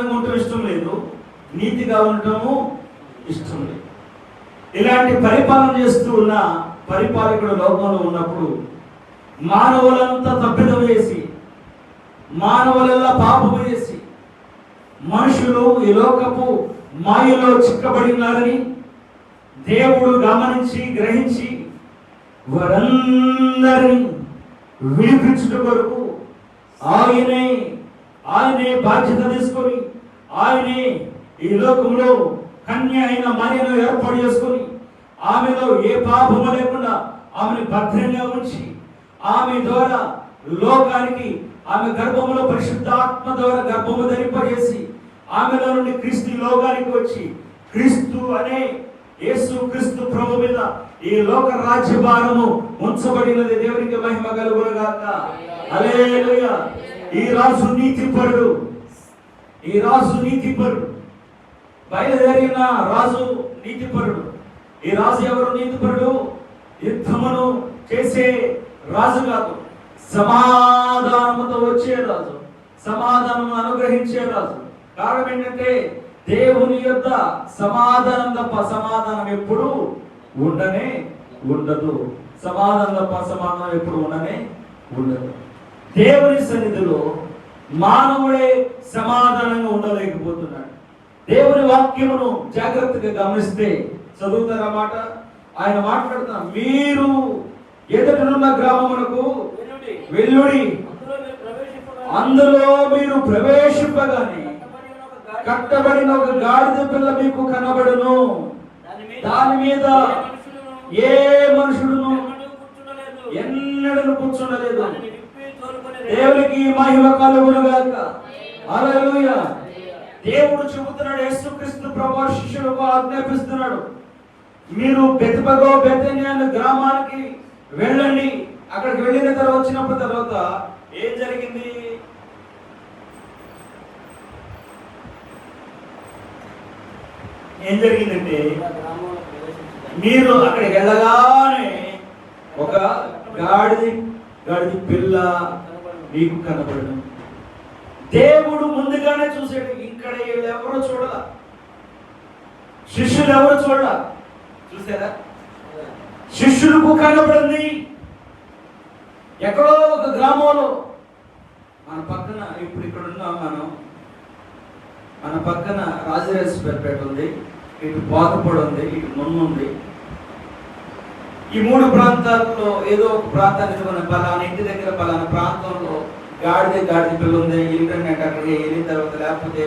సమాధానంగా ఉండటం ఇష్టం లేదు, నీతిగా ఉండటము ఇష్టం లేదు. ఇలాంటి పరిపాలన చేస్తూ ఉన్న పరిపాలకుడు లోకంలో ఉన్నప్పుడు మానవులంతా తప్పిదం చేసి, మానవులల్లా పాపము చేసి, మనుషులు ఈ లోకపు మాయలో చిక్కబడినారని దేవుడు గమనించి గ్రహించి వారందరినీ విడిపించుట కొరకు ఆయనే బాధ్యత తీసుకొని, ఆయనే ఈ లోకంలో కన్య అయిన మరియను ఏర్పాటు చేసుకొని, ఆమెలో ఏ పాపము లేకుండా ఆమెను భద్రంగా ఉంచి, ఆమె ద్వారా లోకానికి, ఆమె గర్భములో పరిశుద్ధాత్మ ద్వారా గర్భము ధరింపజేసి, ఆమెలో నుండి క్రీస్తు లోకానికి వచ్చి, క్రీస్తు అనే యేసు క్రీస్తు ప్రభు మీద ఈ లోక రాజ్యభారము ఉంచబడినది. దేవునికి మహిమ కలుగునుగాక. హల్లెలూయా. ఈ రాజు నీతిపరుడు, ఈ రాజు నీతిపరుడు, బయలుదేరిన రాజు నీతిపరుడు. ఈ రాజు ఎవరు నీతిపరుడు? యుద్ధమును చేసే రాజు కాదు, సమాధానముతో వచ్చే రాజు, సమాధానం అనుగ్రహించే రాజు. కారణం ఏంటంటే దేవుని యొద్ద సమాధానం తప్ప సమాధానం ఎప్పుడు ఉండనే ఉండదు. సమాధానం తప్ప సమాధానం ఎప్పుడు ఉండనే ఉండదు. దేవుని సన్నిధిలో మానవుడే సమాధానంగా ఉండలేకపోతున్నాడు. దేవుని వాక్యమును జాగ్రత్తగా గమనిస్తే చదువుతారా మాట? ఆయన మాట్లాడుతున్నారు, మీరు ఎదుటనున్న గ్రామమునకు వెళ్ళుడి, అందులో మీరు ప్రవేశింపగానే కట్టబడిన ఒక గాడిద పిల్ల మీకు కనబడును, దాని మీద ఏ మనుషుడును ఎన్నడూ కూర్చుండలేదు. దేవునికి మహిమ కలుగునుగాక. హల్లెలూయా. దేవుడు చెబుతున్నాడు, యేసుక్రీస్తు ప్రభువు శిష్యులకు ఆజ్ఞాపిస్తున్నాడు, మీరు బెతనియా అనే గ్రామానికి వెళ్ళండి. అక్కడికి వెళ్ళిన తర్వాత వచ్చినప్పుడు తర్వాత ఏం జరిగింది? ఏం జరిగిందంటే, మీరు అక్కడికి వెళ్ళగానే ఒక గాడిద పిల్ల మీకు కనబడడం. దేవుడు ముందుగానే చూసాడు. ఇక్కడ ఎవరు చూడాల, శిష్యులు ఎవరు చూడాల, చూసారా? శిష్యులకు కనబడింది ఎక్కడో ఒక గ్రామంలో. మన పక్కన ఇప్పుడు ఇక్కడ ఉన్నాం మనం, మన పక్కన రాజరాజపేట ఉంది, ఇటు పోతపొడి ఉంది, ఇటు నున్ను ఉంది. ఈ మూడు ప్రాంతాల్లో ఏదో ఒక ప్రాంతానికి మనం పలానా ఇంటి దగ్గర పలానా ప్రాంతంలో గాడిద పిల్ల ఉంది, ఇంటర్నెట్ అక్కడికి వెళ్ళిన తర్వాత లేకపోతే